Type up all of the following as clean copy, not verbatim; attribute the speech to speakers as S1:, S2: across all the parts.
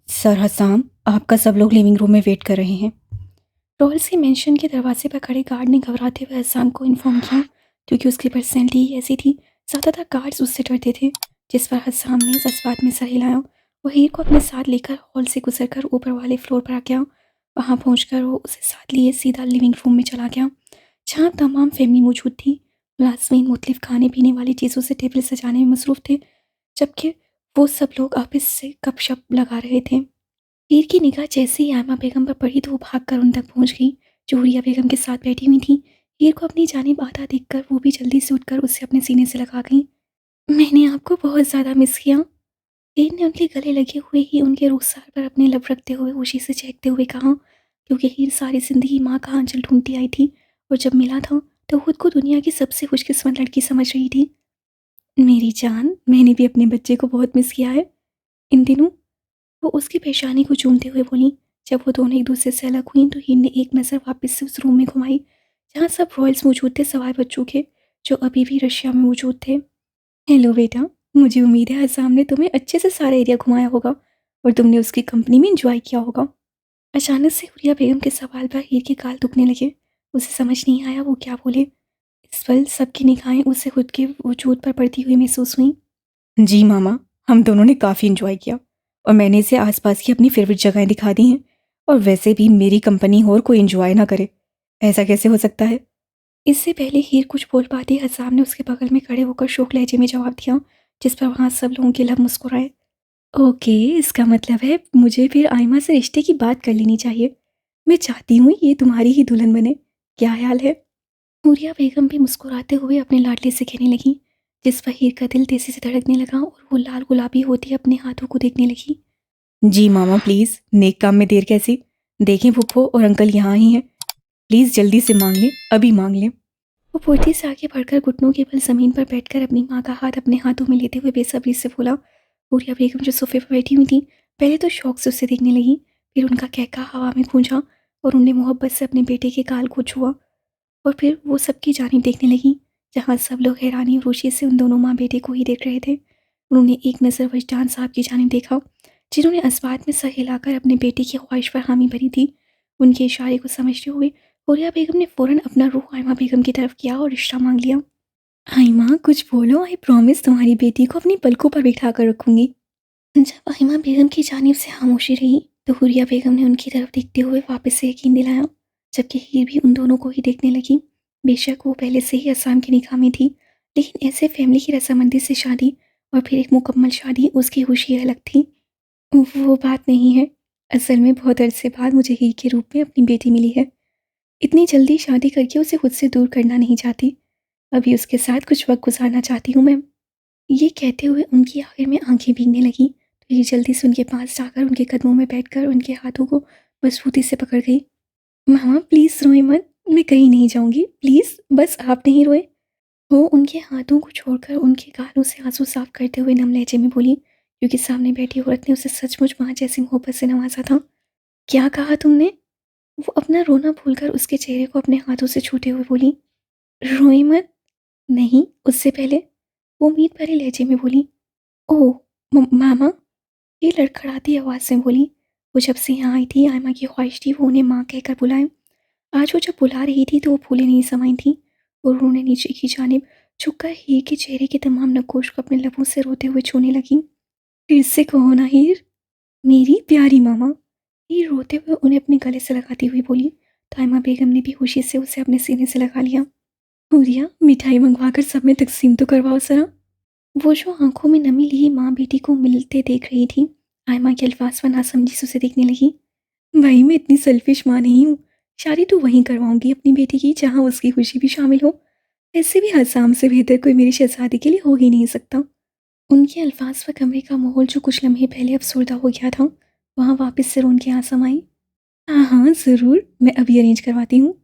S1: Sir Hasam, आपका सब लोग लिविंग रूम में वेट कर रहे हैं। रॉयल्स के मेंशन के दरवाजे पर खड़े गार्ड ने घबराते हुए हसाम को इन्फॉर्म किया, क्योंकि उसकी पर्सनैलिटी ही ऐसी थी। ज़्यादातर गार्ड्स उससे डरते थे। जिस पर हसाम ने जज्बात में सर हिलाया। वो हीर को अपने साथ लेकर हॉल से गुजरकर ऊपर वाले फ्लोर पर आ गया। वहाँ पहुँचकर वो उसे साथ लिए सीधा लिविंग रूम में चला गया, जहाँ तमाम फैमिली मौजूद थी। मुलाजमीन मुख्तलिफ खाने पीने वाली चीज़ों से टेबल सजाने में मसरूफ़ थे, जबकि वो सब लोग आपस से गपशप लगा रहे थे। हीर की निगाह जैसे ही आयमा बेगम पर पड़ी तो वो भागकर उन तक पहुंच गई, जो हुरिया बेगम के साथ बैठी हुई थी। हीर को अपनी जानिब आता देखकर वो भी जल्दी से उठकर उसे अपने सीने से लगा गई। मैंने आपको बहुत ज़्यादा मिस किया। हीर ने उनके गले लगे हुए ही उनके रुखसार पर अपने लब रखते हुए खुशी से चहकते हुए कहा, क्योंकि हीर सारी जिंदगी माँ का आंचल ढूंढती आई थी, और जब मिला था तो खुद को दुनिया की सबसे खुशकिस्मत लड़की समझ रही थी। मेरी जान, मैंने भी अपने बच्चे को बहुत मिस किया है इन दिनों, वो उसकी पेशानी को चूमते हुए बोली। जब वो दोनों एक दूसरे से अलग हुई तो हीर ने एक नज़र वापस से उस रूम में घुमाई, जहाँ सब रॉयल्स मौजूद थे, सवाए बच्चों के, जो अभी भी रशिया में मौजूद थे। हेलो बेटा, मुझे उम्मीद है हसाम ने तुम्हें अच्छे से सारा एरिया घुमाया होगा और तुमने उसकी कंपनी में इंजॉय किया होगा। अचानक से हुरिया बेगम के सवाल पर हीर के गाल दुखने लगे। उसे समझ नहीं आया वो क्या बोले। इस पल सबकी निगाहें उसे खुद के वजूद पर पड़ती हुई महसूस हुई। जी मामा, हम दोनों ने काफ़ी इंजॉय किया और मैंने इसे आसपास की अपनी फेवरेट जगहें दिखा दी हैं। और वैसे भी मेरी कंपनी हो और कोई इंजॉय ना करे, ऐसा कैसे हो सकता है? इससे पहले हीर कुछ बोल पाती हसाम ने उसके बगल में खड़े होकर शोक लहजे में जवाब दिया, जिस पर वहाँ सब लोगों के लब मुस्कुराए। ओके, इसका मतलब है मुझे फिर आयमा से रिश्ते की बात कर लेनी चाहिए। मैं चाहती हूँ ये तुम्हारी ही दुल्हन बने। क्या ख्याल है? नूरिया बेगम भी मुस्कुराते हुए अपने लाडले से कहने लगी, जिस पर हीर का दिल तेजी से धड़कने लगा और वो लाल गुलाबी होती अपने हाथों को देखने लगी। जी मामा प्लीज़, नेक काम में देर कैसी? देखें फूफो और अंकल यहाँ ही हैं। प्लीज़ जल्दी से मांग लें, अभी मांग लें। वो फुर्ती से आगे बढ़कर घुटनों के बल ज़मीन पर बैठकर अपनी माँ का हाथ अपने हाथों में लेते हुए बेसब्री से बोला। नूरिया बेगम जो सोफे पर बैठी हुई थी, पहले तो शौक से उसे देखने लगी, फिर उनका कहका हवा में गूंजा और उन्हें मोहब्बत से अपने बेटे के गाल को छुआ, और फिर वो सबकी जानिब देखने लगी, जहाँ सब लोग हैरानी और खुशी से उन दोनों माँ बेटे को ही देख रहे थे। उन्होंने एक नज़र वजदान साहब की जानिब देखा, जिन्होंने अस्बात में सर हिलाकर अपने बेटे की ख्वाहिश पर हामी भरी थी। उनके इशारे को समझते हुए हुरिया बेगम ने फ़ौरन अपना रुख आयमा बेगम की तरफ किया और रिश्ता मांग लिया। आयमा कुछ बोलो, आई प्रॉमिस तुम्हारी बेटी को अपनी पलकों पर बिठा कर रखूंगी। जब आयमा बेगम की जानिब से खामोशी रही तो हुरिया बेगम ने उनकी तरफ देखते हुए वापस से यकीन दिलाया, जबकि हीर भी उन दोनों को ही देखने लगी। बेशक वो पहले से ही असम की निकाह में थी, लेकिन ऐसे फैमिली की रजामंदी से शादी और फिर एक मुकम्मल शादी, उसकी खुशी अलग थी। वो बात नहीं है, असल में बहुत अरसे बाद मुझे हीर के रूप में अपनी बेटी मिली है। इतनी जल्दी शादी करके उसे खुद से दूर करना नहीं चाहती। अभी उसके साथ कुछ वक्त गुजारना चाहती हूँ मैं। ये कहते हुए उनकी आखिर में आंखें भीगने लगी, तो ये जल्दी से उनके पास जाकर उनके कदमों में बैठकर उनके हाथों को मजबूती से पकड़ गई। मामा प्लीज़ रोए मत, मैं कहीं नहीं जाऊंगी, प्लीज़ बस आप नहीं रोए। वो उनके हाथों को छोड़कर उनके गालों से आंसू साफ करते हुए नम लहजे में बोली, क्योंकि सामने बैठी औरत ने उसे सचमुच माँ जैसी मोहब्बत से नवाजा था। क्या कहा तुमने? वो अपना रोना भूलकर उसके चेहरे को अपने हाथों से छूते हुए बोली। रोई मत। नहीं, उससे पहले वो उम्मीद भरे लहजे में बोली, ओह मामा। ये लड़खड़ाती आवाज़ में बोली। वो जब से यहाँ आई थी, आयमा की ख्वाहिश थी वो उन्हें माँ कहकर बुलाए। आज वो जब बुला रही थी तो वो फूलें नहीं समाई थी, और उन्होंने नीचे की जानिब झुककर हीर के चेहरे के तमाम नक्कोश को अपने लबों से रोते हुए छूने लगी। फिर से कहो ना हीर, मेरी प्यारी मामा। हीर रोते हुए उन्हें अपने गले से लगाती हुई बोली। ताइमा बेगम ने भी खुशी से उसे अपने सीने से लगा लिया। हुरिया, मिठाई मंगवाकर सब में तकसीम तो करवाओ जरा। वो जो आंखों में नमी लिए माँ बेटी को मिलते देख रही थी, आयमा के अल्फाज पर नासमझी से उसे देखने लगी। भाई मैं इतनी सेल्फिश माँ नहीं हूँ। शादी तो वहीं करवाऊंगी अपनी बेटी की जहाँ उसकी खुशी भी शामिल हो। ऐसे भी हसाम से बेहतर कोई मेरी शहजादी के लिए हो ही नहीं सकता। उनके अल्फाज पर कमरे का माहौल जो कुछ लम्हे पहले अफसरदा हो गया था, वहाँ वापस से रोन की आंसू आई। हाँ हाँ ज़रूर, मैं अभी अरेंज करवाती हूँ।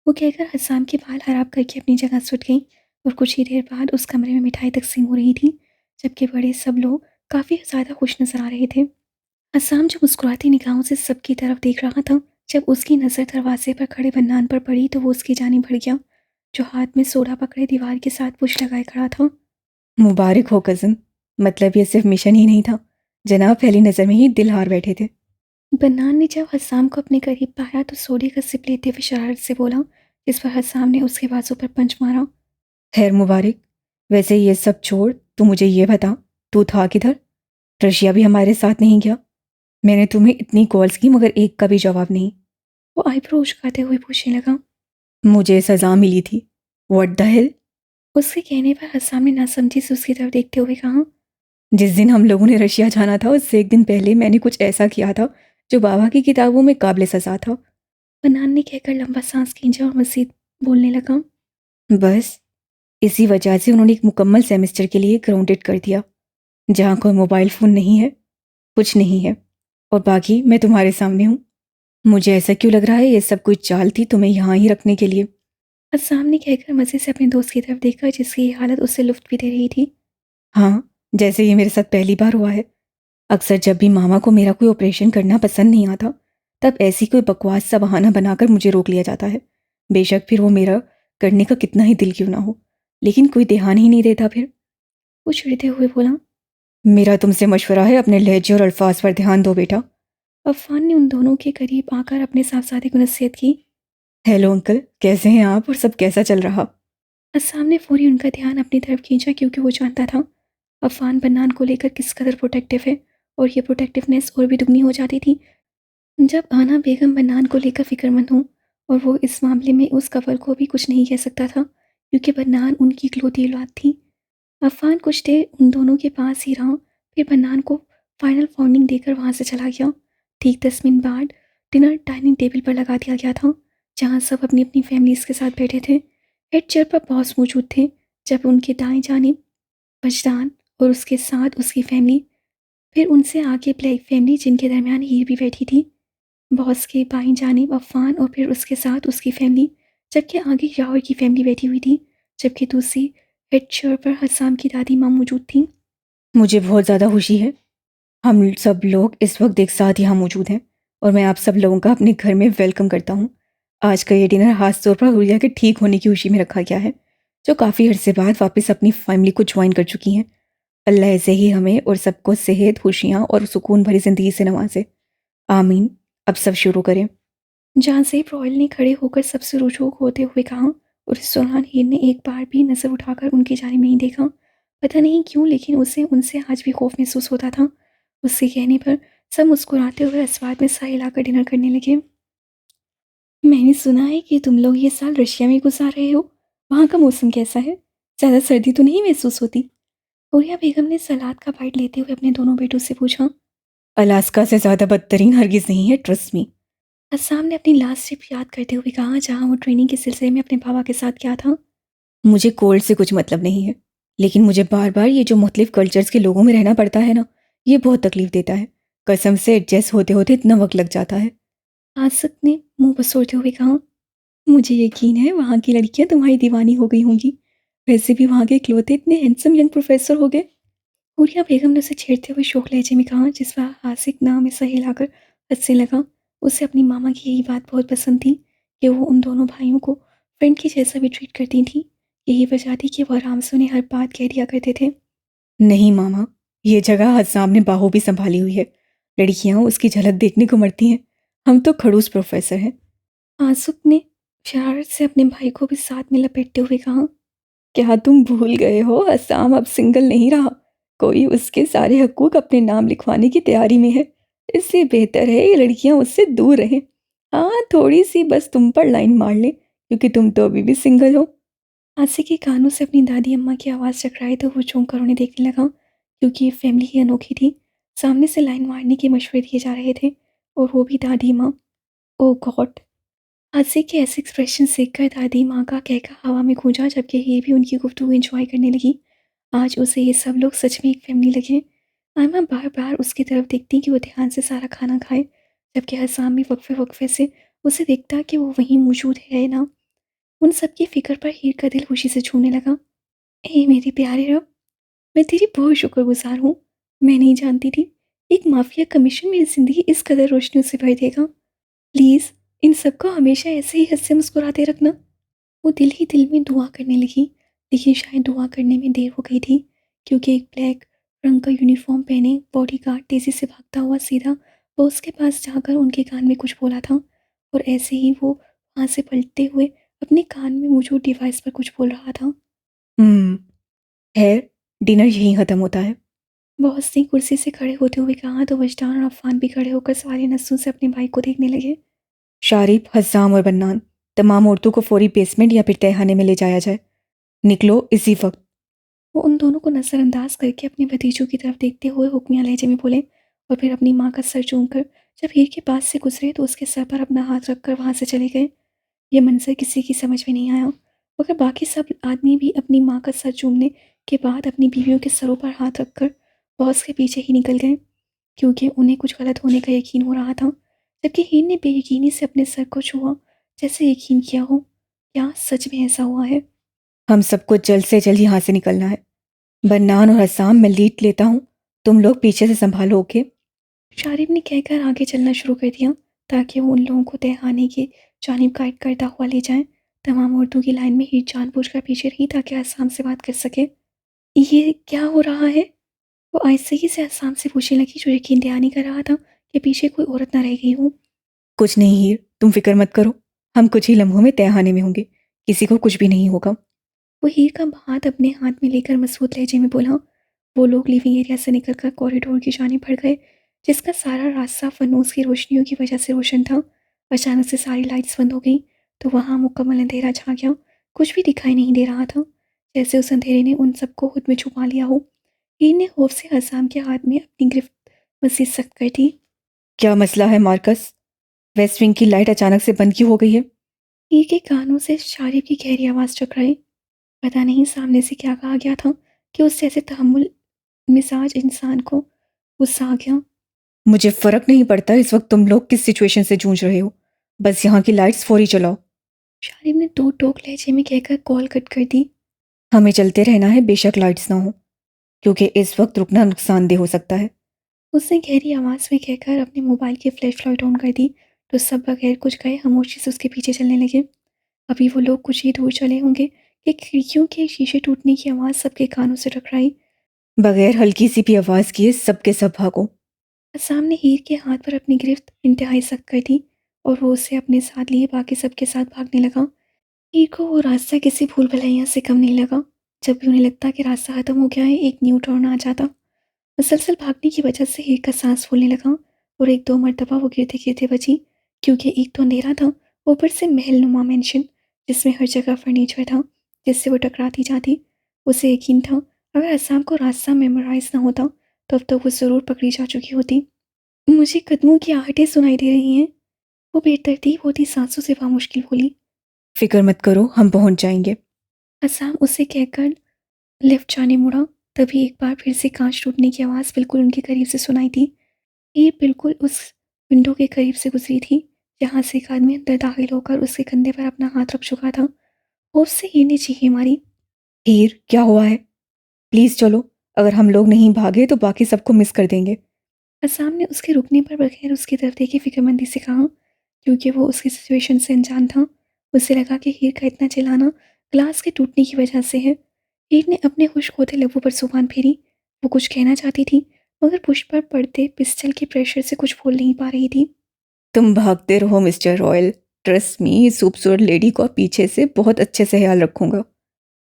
S1: वो कहकर हसाम के बाल हराब करके अपनी जगह सुट गई, और कुछ ही देर बाद उस कमरे में मिठाई तकसीम हो रही थी, जबकि बड़े सब लोग काफ़ी ज़्यादा खुश नजर आ रहे थे। हसाम जो मुस्कुराती निगाहों से सबकी तरफ देख रहा था, जब उसकी नज़र दरवाजे पर खड़े बन्नान पर पड़ी तो वो उसकी जानिब बढ़ गया, जो हाथ में सोडा पकड़े दीवार के साथ पुश लगाए खड़ा था। मुबारक हो कज़न, मतलब ये सिर्फ मिशन ही नहीं था, जनाब पहली नज़र में ही दिल हार बैठे थे। बन्नान ने जब हसाम को अपने करीब पाया तो सोडे का सिप लेते हुए शरारत से बोला, जिस पर हसाम ने उसके बाजू पर पंच मारा। खैर मुबारक। वैसे ये सब छोड़, तू मुझे ये बता, तू था किधर? रशिया भी हमारे साथ नहीं गया? मैंने तुम्हें इतनी कॉल्स की मगर एक का भी जवाब नहीं। वो आईब्रो उचकाते हुए पूछने लगा। मुझे सजा मिली थी। What the hell? उसके कहने पर हसाम ने नासमझी से उसकी तरफ देखते हुए कहा, जिस दिन हम लोगों ने रशिया जाना था उससे एक दिन पहले मैंने कुछ ऐसा किया था जो बाबा की किताबों में काबिल सजा था। फरहान ने कहकर लंबा सांस खींचा और मजीद बोलने लगा। बस इसी वजह से उन्होंने एक मुकम्मल सेमेस्टर के लिए ग्राउंडेड कर दिया, जहाँ कोई मोबाइल फ़ोन नहीं है, कुछ नहीं है, और बाकी मैं तुम्हारे सामने हूँ। मुझे ऐसा क्यों लग रहा है ये सब कोई चाल थी तुम्हें यहाँ ही रखने के लिए? सामने कहकर मजे से अपने दोस्त की तरफ देखा जिसकी हालत उससे लुफ्त भी दे रही थी। हाँ, जैसे ये मेरे साथ पहली बार हुआ है। अक्सर जब भी मामा को मेरा कोई ऑपरेशन करना पसंद नहीं आता तब ऐसी कोई बकवास सा बहाना बनाकर मुझे रोक लिया जाता है, बेशक फिर वो मेरा करने का कितना ही दिल क्यों ना हो, लेकिन कोई ध्यान ही नहीं देता। फिर वो चिढ़ते हुए बोला, मेरा तुमसे मशवरा है अपने लहजे और अल्फाज पर ध्यान दो बेटा। अफान ने उन दोनों के करीब आकर अपने साहबजादे को नसीहत की। हेलो अंकल, कैसे हैं आप और सब कैसा चल रहा? अस्साम ने फौरी उनका ध्यान अपनी तरफ खींचा क्योंकि वो जानता था अफान बन्नान को लेकर किस कदर प्रोटेक्टिव है, और ये प्रोटेक्टिवनेस और भी दुगनी हो जाती थी जब आना बेगम बन्नान को लेकर फिक्रमंद हो, और वो इस मामले में उस कफल को भी कुछ नहीं कह सकता था क्योंकि बन्नान उनकी इकलौती औलाद थी। अफान कुछ देर उन दोनों के पास ही रहा, फिर बन्नान को फाइनल वार्निंग देकर वहाँ से चला गया। ठीक 10 मिनट बाद डिनर डाइनिंग टेबल पर लगा दिया गया था, जहाँ सब अपनी अपनी फैमिलीज के साथ बैठे थे। हेड चेयर पर बॉस मौजूद थे, जब उनके दाएं जानिब वजदान और उसके साथ उसकी फैमिली, फिर उनसे आगे ब्लैक फैमिली जिनके दरमियान हीर भी बैठी थी। बॉस के बाईं जानिब अफान और फिर उसके साथ उसकी फैमिली, जबकि आगे यावर की फैमिली बैठी हुई थी, जबकि दूसरी हेड चेयर पर हसाम की दादी माँ मौजूद थी। मुझे बहुत ज़्यादा खुशी है, हम सब लोग इस वक्त एक साथ यहाँ मौजूद हैं और मैं आप सब लोगों का अपने घर में वेलकम करता हूँ। आज का ये डिनर खास तौर पर गुड़िया के ठीक होने की खुशी में रखा गया है, जो काफ़ी अरसे बाद वापस अपनी फैमिली को ज्वाइन कर चुकी हैं। अल्लाह ऐसे ही हमें और सबको सेहत, खुशियाँ और सुकून भरी ज़िंदगी से नवाजे। आमीन। अब सब शुरू करें। जहाँ से रॉयल ने खड़े होकर सबसे रुझोक होते हुए कहा, और इस दौरान हीर ने एक बार भी नज़र उठाकर उनकी जानिब नहीं देखा। पता नहीं क्यों, लेकिन उसे उनसे आज भी खौफ महसूस होता था। उसके कहने पर सब मुस्कुराते हुए अस्वाद में साए लाकर डिनर करने लगे। मैंने सुना है कि तुम लोग ये साल रशिया में गुजार रहे हो। वहाँ का मौसम कैसा है? ज़्यादा सर्दी तो नहीं महसूस होती? हुरिया बेगम ने सलाद का बाइट लेते हुए अपने दोनों बेटों से पूछा। अलास्का से ज़्यादा बदतरीन हरगिज़ नहीं है, ट्रस्ट मी। अस्साम ने अपनी लास्ट ट्रिप याद करते हुए कहा, जहाँ वो ट्रेनिंग के सिलसिले में अपने बाबा के साथ गया था। मुझे कोल्ड से कुछ मतलब नहीं है, लेकिन मुझे बार बार ये जो मुख्तलिफ कल्चर्स के लोगों में रहना पड़ता है ना, ये बहुत तकलीफ देता है। कसम से एडजस्ट होते होते इतना वक्त लग जाता है। आसिफ ने मुंह बसोरते हुए कहा, मुझे यकीन है वहाँ की लड़कियाँ तुम्हारी दीवानी हो गई होंगी। वैसे भी वहाँ के इकलौते इतने हैंडसम यंग प्रोफेसर हो गए। हुरिया बेगम ने उसे छेड़ते हुए शोक लहजे में कहा, जिस पर आसिफ नाम में सही लाकर हंसने लगा। उसे अपनी मामा की यही बात बहुत पसंद थी कि वो उन दोनों भाइयों को फ्रेंड की जैसा भी ट्रीट करती थी। यही वजह थी कि वो आराम से उन्हें हर बात कह दिया करते थे। नहीं मामा, ये जगह हसाम ने बाहू भी संभाली हुई है। लड़कियां उसकी झलक देखने को मरती हैं। हम तो खड़ूस प्रोफेसर हैं। आसुक ने शरारत से अपने भाई को भी साथ में लपेटते हुए कहा, क्या तुम भूल गए हो हसाम अब सिंगल नहीं रहा? कोई उसके सारे हकूक अपने नाम लिखवाने की तैयारी में है। इससे बेहतर है ये लड़कियां उससे दूर रहें। हाँ, थोड़ी सी बस तुम पर लाइन मार ले, क्योंकि तुम तो अभी भी सिंगल हो। आसिफ के कानों से अपनी दादी अम्मा की आवाज़ टकराई तो वो चौंक कर उन्हें देखने लगा, क्योंकि ये फैमिली ही अनोखी थी। सामने से लाइन मारने के मशवरे दिए जा रहे थे, और वो भी दादी माँ। ओ गॉड! आसिफ के ऐसे एक्सप्रेशन देखकर दादी माँ का कहका हवा में गूंजा, जबकि ये भी उनकी गुफ्तगू एंजॉय करने लगी। आज उसे ये सब लोग सच में एक फैमिली लगे। आयमा बार बार उसकी तरफ देखती कि वो ध्यान से सारा खाना खाए, जबकि हसाम भी वक्फे वक्फे से उसे देखता कि वो वहीं मौजूद है ना। उन सब की फिक्र पर हीर का दिल खुशी से छूने लगा। ए मेरे प्यारे रब, मैं तेरी बहुत शुक्रगुजार हूँ। मैं नहीं जानती थी एक माफिया कमीशन मेरी ज़िंदगी इस कदर रोशनियों से भर देगा। प्लीज़ इन सबको हमेशा ऐसे ही हंसते मुस्कुराते रखना। वो दिल ही दिल में दुआ करने लगी, लेकिन शायद दुआ करने में देर हो गई थी, क्योंकि एक ब्लैक रंग का यूनिफॉर्म पहने बॉडीगार्ड तेज़ी से भागता हुआ सीधा वो उसके पास जाकर उनके कान में कुछ बोला था और ऐसे ही वो वहाँ से पलटते हुए अपने कान में मौजूद डिवाइस पर कुछ बोल रहा था।
S2: है, डिनर यहीं ख़त्म होता है।
S1: बॉस ने कुर्सी से खड़े होते हुए कहा तो वजदान और अफान भी खड़े होकर सारी नसों से अपने भाई को देखने लगे।
S2: शारिब, हस्साम और बन्नान, तमाम औरतों को फौरी बेसमेंट या फिर तहखाने में ले जाया जाए। निकलो इसी वक्त।
S1: वो उन दोनों को नज़रअंदाज करके अपने भतीजों की तरफ देखते हुए हुक्मिया लहजे में बोले और फिर अपनी माँ का सर चूमकर जब हीर के पास से गुजरे तो उसके सर पर अपना हाथ रखकर वहाँ से चले गए। ये मंजर किसी की समझ में नहीं आया मगर बाकी सब आदमी भी अपनी माँ का सर चूमने के बाद अपनी बीवियों के सरों पर हाथ रखकर बॉस के पीछे ही निकल गए क्योंकि उन्हें कुछ गलत होने का यकीन हो रहा था। जबकि हीर ने बेयकीनी से अपने सर को छुआ जैसे यकीन किया हो क्या सच में ऐसा हुआ है।
S2: हम सबको जल्द से जल्द यहाँ से निकलना है। बन्नान और हस्साम, मैं लीड लेता हूँ, तुम लोग पीछे से संभालोगे।
S1: शारिब ने कहकर आगे चलना शुरू कर दिया ताकि वो उन लोगों को तहखाने की जानिब गाइड करता हुआ ले जाए। तमाम औरतों की लाइन में हीर जानबूझकर पीछे रही ताकि आसाम से बात कर सके। ये क्या हो रहा है? वो आहिस्तगी से आसाम से पूछने लगी जो यकीन दया नहीं कर रहा था कि पीछे कोई औरत ना रह गई हो।
S2: कुछ नहीं हीर, तुम फिक्र मत करो, हम कुछ ही लम्हों में तहखाने में होंगे, किसी को कुछ भी नहीं होगा।
S1: वो हीर का हाथ अपने हाथ में लेकर मजबूत लहजे में बोला। वो लोग लिविंग एरिया से निकलकर कॉरिडोर की जानिब बढ़ गए जिसका सारा रास्ता फनूस की रोशनियों की वजह से रोशन था। अचानक से सारी लाइट्स बंद हो गई तो वहाँ मुकम्मल अंधेरा छा गया। कुछ भी दिखाई नहीं दे रहा था जैसे उस अंधेरे ने उन सबको खुद में छुपा लिया हो। हीर ने खौफ से हसाम के हाथ में अपनी गिरफ्त मजीद सख्त कर दी।
S2: क्या मसला है मार्कस? वेस्ट विंग की लाइट अचानक से बंद क्यों हो गई है?
S1: हीर के कानों से शारिब की गहरी आवाज़ टकराई। पता नहीं सामने से क्या कहा गया था कि उस जैसे तहम्मुल मिजाज इंसान को गुस्सा आ गया।
S2: मुझे फर्क नहीं पड़ता इस वक्त तुम लोग किस सिचुएशन से जूझ रहे हो, बस यहाँ की लाइट्स फौरी चलाओ।
S1: शारिब ने दो टोक लहजे में कहकर कॉल कट कर दी।
S2: हमें चलते रहना है, बेशक लाइट्स ना हो, क्योंकि इस वक्त रुकना नुकसानदेह हो सकता है।
S1: उसने गहरी आवाज़ में कहकर अपने मोबाइल की फ्लैश लाइट ऑन कर दी तो सब बगैर कुछ कहे खामोशी से उसके पीछे चलने लगे। अभी वो लोग कुछ ही दूर चले होंगे कि खिड़कियों के शीशे टूटने की आवाज़ सबके कानों से टकराई।
S2: बगैर हल्की सी भी आवाज़ किए सबके सब भागो।
S1: सामने हीर के हाथ पर अपनी गिरफ्त इंतहाई सख्त कर दी और वो उसे अपने साथ लिए बाकी सबके साथ भागने लगा। हीर को वो रास्ता किसी भूल भुलैया से कम नहीं लगा। जब भी उन्हें लगता कि रास्ता खत्म हो गया है एक न्यू टर्न आ जाता। मुसलसल भागने की वजह से हीर का सांस फूलने लगा और एक दो मरतबा वो गिरते गिरते बची क्योंकि एक तो अंधेरा था ऊपर से महल नुमा मेंशन जिसमें हर जगह फर्नीचर था जिससे वो टकराती जाती। उसे यकीन था अगर असम को रास्ता मेमोराइज ना होता तो अब तक वो ज़रूर पकड़ी जा चुकी होती। मुझे कदमों की आहटें सुनाई दे रही हैं। वो बेतरतीब होती सांसों से मुश्किल बोली।
S2: फिक्र मत करो, हम पहुंच जाएंगे।
S1: असम उसे कहकर लिफ्ट जाने मुड़ा तभी एक बार फिर से कांच टूटने की आवाज़ बिल्कुल उनके करीब से सुनाई दी। ये बिल्कुल उस विंडो के करीब से गुजरी थी जहाँ से एक आदमी अंदर दाखिल होकर उसके कंधे पर अपना हाथ रख चुका था। और उससे हीर ने चीखें मारी।
S2: हीर, क्या हुआ है? प्लीज चलो, अगर हम लोग नहीं भागे तो बाकी सबको मिस कर देंगे।
S1: असम ने उसके रुकने पर बगैर उसकी तरफ देखे फिक्रमंदी से कहा क्योंकि वो उसकी सिचुएशन से अनजान था। उसे लगा कि हीर का इतना चिल्लाना ग्लास के टूटने की वजह से है। हीर ने अपने खुश्क होते लबों पर जुबान फेरी। वो कुछ कहना चाहती थी मगर पुष्प पर पड़ते पिस्टल के प्रेशर से कुछ बोल नहीं पा रही थी।
S2: तुम भागते रहो मिस्टर रॉयल, ट्रस्ट मी, इस खूबसूरत लेडी को पीछे से बहुत अच्छे से ख्याल रखूंगा।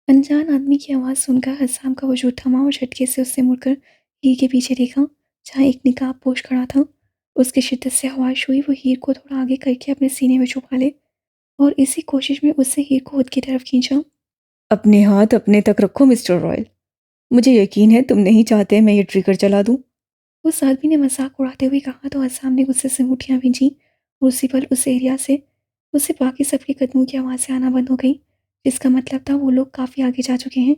S1: अनजान आदमी की आवाज़ सुनकर हसाम का वजूद थमा और झटके से उससे मुड़कर हीर के पीछे देखा जहाँ एक निकाब पोश खड़ा था। उसकी शिद्दत से ख्वाहिश हुई वो हीर को थोड़ा आगे करके अपने सीने में छुपा ले और इसी कोशिश में उससे हीर को खुद की तरफ खींचा।
S2: अपने हाथ अपने तक रखो मिस्टर रॉयल, मुझे यकीन है तुम नहीं चाहते मैं ये ट्रिगर चला दूं।
S1: उस आदमी ने मजाक उड़ाते हुए कहा तो हसाम ने गुस्से से मुठ्ठियां भींची और उसी पल उस एरिया से उसे बाकी सबके कदमों की आवाज़ें आना बंद हो गई जिसका मतलब था वो लोग काफ़ी आगे जा चुके हैं।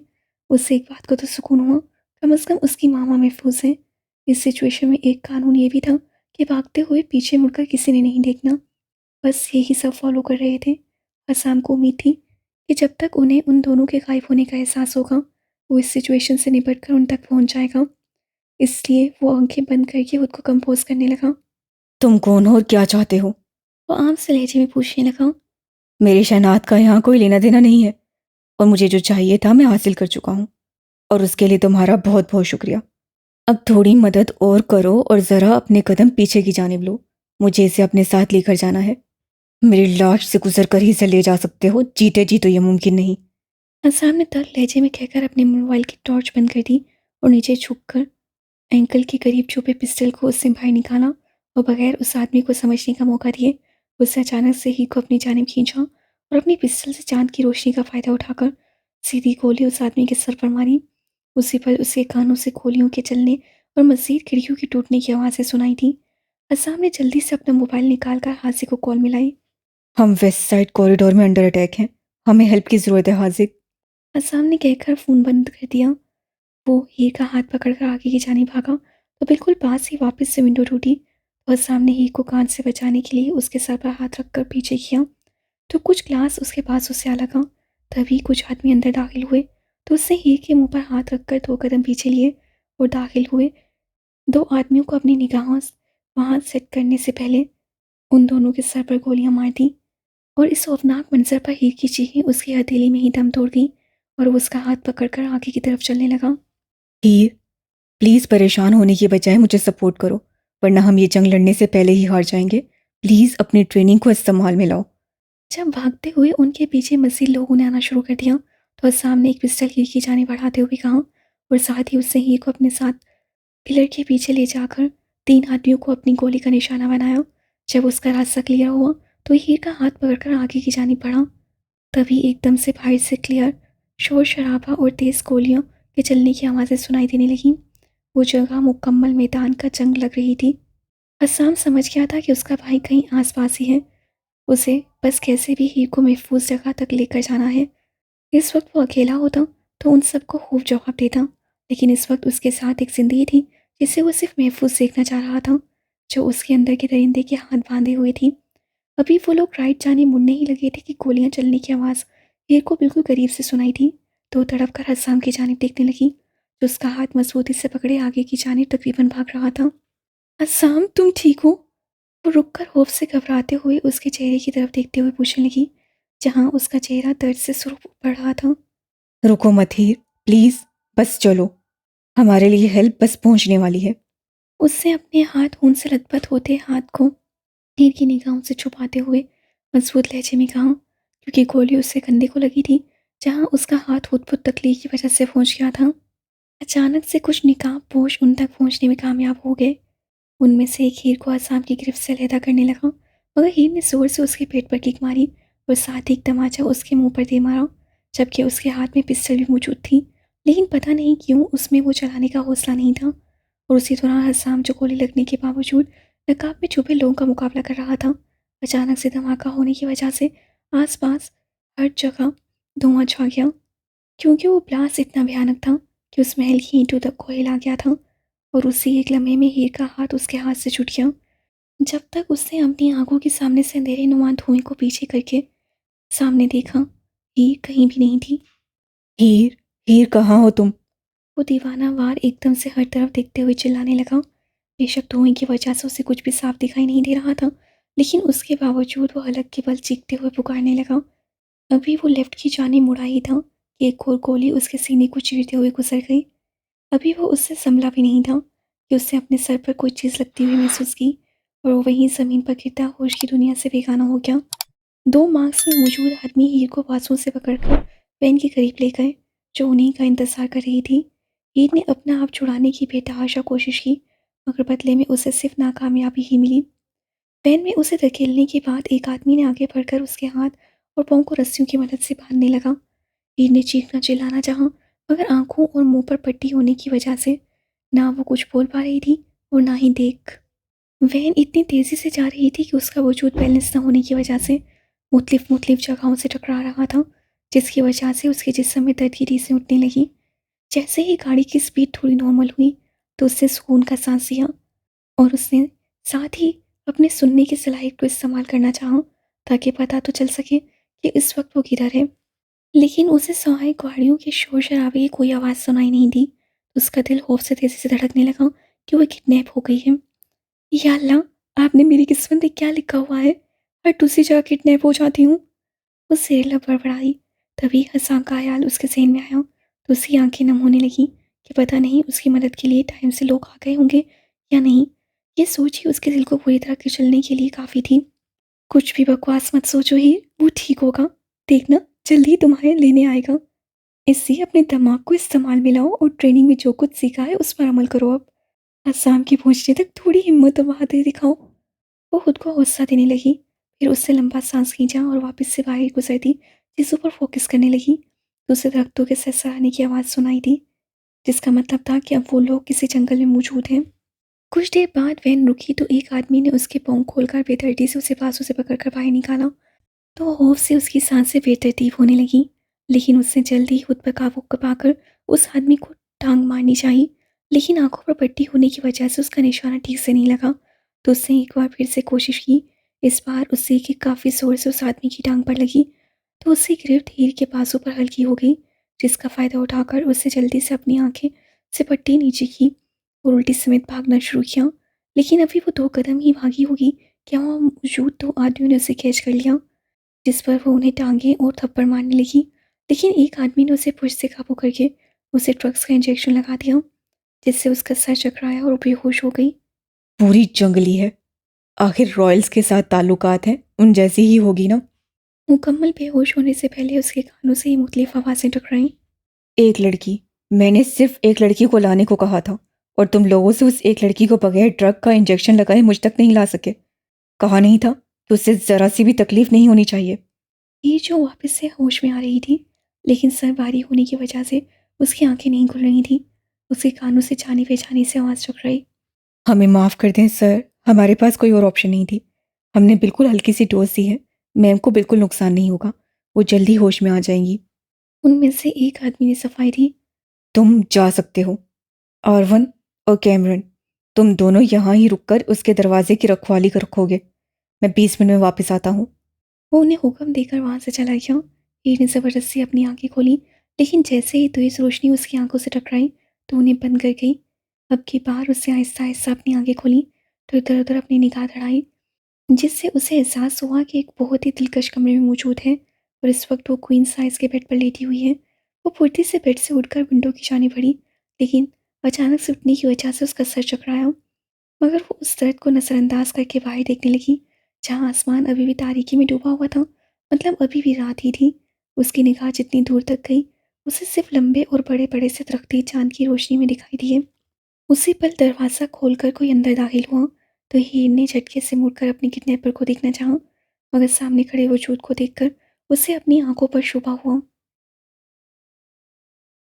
S1: उससे एक बात को तो सुकून हुआ कम अज़ कम उसकी मामा महफूज है। इस सिचुएशन में एक कानून ये भी था कि भागते हुए पीछे मुड़कर किसी ने नहीं देखना। बस यही सब फॉलो कर रहे थे। हसाम को उम्मीद थी कि जब तक उन्हें उन दोनों के गायब होने का एहसास होगा वो इस सिचुएशन से निपट कर उन तक पहुंच जाएगा। इसलिए वो आंखें बंद करके खुद को कंपोज करने लगा।
S2: तुम कौन हो और क्या चाहते हो?
S1: वो आम से लहजे में पूछने लगा।
S2: मेरे शहनात का यहाँ कोई लेना देना नहीं है, और मुझे जो चाहिए था मैं हासिल कर चुका हूँ, और उसके लिए तुम्हारा बहुत बहुत शुक्रिया। अब थोड़ी मदद और करो और ज़रा अपने कदम पीछे की जानिब लो। मुझे इसे अपने साथ लेकर जाना है। मेरी लाश से गुजर कर ही इसे ले जा सकते हो, जीते जी तो यह मुमकिन नहीं।
S1: असाम ने दर्द लहजे में कहकर अपने मोबाइल की टॉर्च बंद कर दी और नीचे झुककर एंकल के करीब छुपे पिस्टल को उससे बाहर निकाला और बगैर उस आदमी को समझने का मौका दिए उससे अचानक से ही को अपनी जानिब खींचा और अपनी पिस्टल से चांद की रोशनी का फायदा उठाकर सीधी गोली उस आदमी के सर पर मारी। उसी पर उसके कानों से गोलियों के चलने और मजीद खिड़कियों की टूटने की आवाज़ें सुनाई थी। असाम ने जल्दी से अपना मोबाइल निकालकर हाजिक को कॉल मिलाई।
S2: हम वेस्ट साइड कॉरिडोर में अंडर अटैक हैं। हमें हेल्प की ज़रूरत है हाजिक।
S1: असाम ने कहकर फ़ोन बंद कर दिया। वो हीर का हाथ पकड़कर आगे की जाने भागा तो बिल्कुल पास ही वापस से विंडो टूटी। वह सामने हीर को कांच से बचाने के लिए उसके सर पर हाथ रखकर पीछे किया तो कुछ ग्लास उसके पास उससे आ लगा। तभी कुछ आदमी अंदर दाखिल हुए तो उसने हीर के मुंह पर हाथ रखकर 2 कदम पीछे लिए और दाखिल हुए। 2 आदमियों को अपनी निगाहों वहां सेट करने से पहले उन दोनों के सर पर गोलियां मार दी और इस खौफनाक मंजर पर हीर की चीखें उसकी हथेली में ही दम तोड़ गई और वो उसका हाथ पकड़कर आगे की तरफ चलने लगा।
S2: हीर, प्लीज़ परेशान होने की बजाय मुझे सपोर्ट करो, वरना हम ये जंग लड़ने से पहले ही हार जाएंगे। प्लीज़ अपनी ट्रेनिंग को इस्तेमाल में लाओ।
S1: जब भागते हुए उनके पीछे मजीद लोगों ने आना शुरू कर दिया तो सामने एक पिस्टल हीर की जाने बढ़ाते हुए कहा और साथ ही उसने हीर को अपने साथ पिलर के पीछे ले जाकर 3 आदमियों को अपनी गोली का निशाना बनाया। जब उसका रास्ता क्लियर हुआ तो हीर का हाथ पकड़कर आगे की जानी बढ़ा। तभी एकदम से बाहर से क्लियर शोर शराबा और तेज गोलियों के चलने की आवाज़ें सुनाई देने लगीं। वो जगह मुकम्मल मैदान का जंग लग रही थी। हसाम समझ गया था कि उसका भाई कहीं आसपास ही है। उसे बस कैसे भी हीर को महफूज जगह तक लेकर जाना है। इस वक्त वो अकेला होता तो उन सबको खूब जवाब देता, लेकिन इस वक्त उसके साथ एक जिंदगी थी जिसे वो सिर्फ महफूज देखना चाह रहा था, जो उसके अंदर के दरिंदे के हाथ बांधे हुए थी। अभी वो लोग राइट जाने मुड़ने ही लगे थे कि गोलियां चलने की आवाज़ हीर को बिल्कुल करीब से सुनाई थी। तो तड़प कर हसाम की जानिब देखने लगी जो उसका हाथ मजबूती से पकड़े आगे की जानिब तकरीबन भाग रहा था। हसाम, तुम ठीक हो? वो रुककर खौफ से घबराते हुए उसके चेहरे की तरफ देखते हुए पूछने लगी, जहां उसका चेहरा दर्द से सुर्ख पड़ रहा था।
S2: रुको मत हीर, प्लीज़, बस चलो। हमारे लिए हेल्प बस पहुंचने वाली है।
S1: उससे अपने हाथ खून से लथपथ होते हाथ को हीर की निगाहों से छुपाते हुए मजबूत लहजे में कहा, क्योंकि गोली उससे कंधे को लगी थी जहां उसका हाथ हुत-फुत तकलीफ की वजह से पहुंच गया था। अचानक से कुछ निकाबपोश उन तक पहुंचने में कामयाब हो गए। उनमें से एक हीर को आसाम की गिरफ्त से अलहदा करने लगा, मगर हीर ने जोर से उसके पेट पर किक मारी और साथ ही एक तमाचा उसके मुंह पर दे मारा, जबकि उसके हाथ में पिस्टल भी मौजूद थी। लेकिन पता नहीं क्यों उसमें वो चलाने का हौसला नहीं था और उसी दौरान हसाम, जो गोली लगने के बावजूद नकाब में छुपे लोगों का मुकाबला कर रहा था, अचानक से धमाका होने की वजह से आसपास हर जगह धुआं छा गया, क्योंकि वो ब्लास्ट इतना भयानक था कि उस महल की ईंटों तक को हिला गया था और उसी एक लम्हे में हीर का हाथ उसके हाथ से छूट गया। जब तक उसने अपनी आंखों के सामने से अंधेरे नुमा धुएं को पीछे करके सामने देखा, हीर कहीं भी नहीं थी।
S2: हीर, हीर कहाँ हो तुम?
S1: वो दीवाना वार एकदम से हर तरफ देखते हुए चिल्लाने लगा। बेशक धुएं की वजह से उसे कुछ भी साफ दिखाई नहीं दे रहा था, लेकिन उसके बावजूद वो अलग के बल चीखते हुए पुकारने लगा। अभी वो लेफ्ट की जाने मुड़ा ही था कि एक और गोली उसके सीने को चीरते हुए गुजर गई। अभी वो उससे संभला भी नहीं था कि उसने अपने सर पर कोई चीज़ लगती हुई महसूस की और वो वहीं ज़मीन पर गिरता होश की दुनिया से बेगाना हो गया। 2 मार्क्स में मौजूद आदमी हीर को बाजुओं से पकड़कर वैन के करीब ले गए, जो उन्हीं का इंतजार कर रही थी। हीर ने अपना आप छुड़ाने की बेतहाशा कोशिश की, मगर बदले में उसे सिर्फ नाकामयाबी ही मिली। वैन में उसे धकेलने के बाद एक आदमी ने आगे बढ़कर उसके हाथ और पाँव को रस्सियों की मदद से बांधने लगा। हीर ने चीखना चिल्लाना चाहा, मगर आंखों और मुंह पर पट्टी होने की वजह से ना वो कुछ बोल पा रही थी और ना ही देख। वैन इतनी तेज़ी से जा रही थी कि उसका वजूद बैलेंस न होने की वजह से मुख्तलिफ मुख्तलिफ जगहों से टकरा रहा था, जिसकी वजह से उसके जिस्म में दर्द की रीसें उठने लगी। जैसे ही गाड़ी की स्पीड थोड़ी नॉर्मल हुई तो उसने सुकून का सांस लिया और उसने साथ ही अपने सुनने की सलाहियत को इस्तेमाल करना चाहा, ताकि पता तो चल सके कि इस वक्त वो किधर है। लेकिन उसे सवाए गाड़ियों के शोर शराबे की कोई आवाज़ सुनाई नहीं दी। उसका दिल खौफ से तेज़ी से धड़कने लगा कि वह किडनैप हो गई है। या अल्लाह, आपने मेरी किस्मत में क्या लिखा हुआ है? हर दूसरी जगह किडनैप हो जाती हूँ। वो सिर बड़बड़ाई। तभी हसां का ख्याल उसके ज़हन में आया तो उसकी आंखें नम होने लगीं कि पता नहीं उसकी मदद के लिए टाइम से लोग आ गए होंगे या नहीं। ये सोच ही उसके दिल को पूरी तरह कुचलने के लिए काफ़ी थी। कुछ भी बकवास मत सोचो ही, वो ठीक होगा। देखना, जल्दी ही तुम्हारे लेने आएगा। इससे अपने दिमाग को इस्तेमाल में लाओ और ट्रेनिंग में जो कुछ सीखा है उस पर अमल करो अब। असम की पहुंचने तक थोड़ी हिम्मत और बहादुरी दिखाओ। वो खुद को हौसला देने लगी। फिर उससे लंबा सांस खींचा और वापस से बाहर गुजरती चीज़ों पर फोकस करने लगी। तो उसे दरख्तों के सरसराने की आवाज़ सुनाई दी, जिसका मतलब था कि अब वो लोग किसी जंगल में मौजूद हैं। कुछ देर बाद वैन रुकी तो एक आदमी ने उसके पाँव खोलकर बेदर्दी से उसे बाजू से पकड़कर बाहर निकाला। तो खौफ से उसकी सांसें बेतरतीब होने लगीं। लेकिन उसने जल्दी ही खुद पर काबू पाकर उस आदमी को टांग मारनी चाहिए। लेकिन आंखों पर पट्टी होने की वजह से उसका निशाना ठीक से नहीं लगा। तो उसने एक बार फिर से कोशिश की। इस बार उससे कि काफ़ी जोर से उस आदमी की टांग पर लगी। तो उसकी गिरफ्त हीर के बाजू पर हल्की हो गई, जिसका फ़ायदा उठाकर उससे जल्दी से अपनी आंखें से पट्टी नीचे की और उल्टी समेत भागना शुरू किया। लेकिन अभी वो 2 कदम ही भागी होगी कि वहाँ मौजूद 2 आदमियों ने उसे कैच कर लिया, जिस पर वो उन्हें टांगे और थप्पड़ मारने लगी। लेकिन एक आदमी ने उसे पुश से काबू करके उसे ड्रग्स का इंजेक्शन लगा दिया, जिससे उसका सर चकराया और वो बेहोश हो गई।
S2: पूरी जंगली है। आखिर रॉयल्स के साथ ताल्लुकात हैं, उन जैसी ही होगी ना।
S1: मुकम्मल बेहोश होने से पहले उसके कानों से ही मुख्तलिफ आवाज़ें टकराईं।
S2: एक लड़की, मैंने सिर्फ एक लड़की को लाने को कहा था और तुम लोगों से उस एक लड़की को बगैर ड्रग का इंजेक्शन लगाए मुझ तक नहीं ला सके। कहा नहीं था कि उससे ज़रा सी भी तकलीफ नहीं होनी चाहिए।
S1: ये जो वापस से होश में आ रही थी, लेकिन सर भारी होने की वजह से उसकी आंखें नहीं खुल रही थी। उसके कानों से जानी बेजानी से आवाज़ टकराई।
S2: हमें माफ़ कर दें सर, हमारे पास कोई और ऑप्शन नहीं थी। हमने बिल्कुल हल्की सी डोज दी है। मैम को बिल्कुल नुकसान नहीं होगा, वो जल्दी होश में आ जाएंगी।
S1: उनमें से एक आदमी ने सफाई दी।
S2: तुम जा सकते हो। आरवन और कैमरन, तुम दोनों यहाँ ही रुककर उसके दरवाजे की रखवाली कर रखोगे। मैं 20 मिनट में वापस आता हूँ।
S1: वो उन्हें हुक्म देकर वहां से चला गया। हीर ने ज़बरदस्ती अपनी आंखें खोली, लेकिन जैसे ही तेज रोशनी उसकी आंखों से टकराई तो उन्हें बंद कर गई। अब की बार उससे आहिस्ता आहिस्ता अपनी आंखें खोली तो इधर उधर अपनी निगाह दौड़ाई, जिससे उसे एहसास हुआ कि एक बहुत ही दिलकश कमरे में मौजूद है और इस वक्त वो क्वीन साइज के बेड पर लेटी हुई है। वो फुर्ती से बेड से उठकर विंडो की जाने बढ़ी, लेकिन अचानक से उठने की वजह से उसका सर चकराया। मगर वो उस दर्द को नज़रअंदाज करके बाहर देखने लगी, जहाँ आसमान अभी भी तारीकी में डूबा हुआ था। मतलब अभी भी रात ही थी। उसकी निगाह जितनी दूर तक गई, उसे सिर्फ लंबे और बड़े बड़े से दरख्ती चांद की रोशनी में दिखाई दिए। उसी पल दरवाज़ा खोलकर कोई अंदर दाखिल हुआ तो हीर ने झटके से मुड़कर अपने किडनैपर को देखना चाहा, मगर सामने खड़े वजूद को देखकर उसे अपनी आंखों पर शुबा हुआ।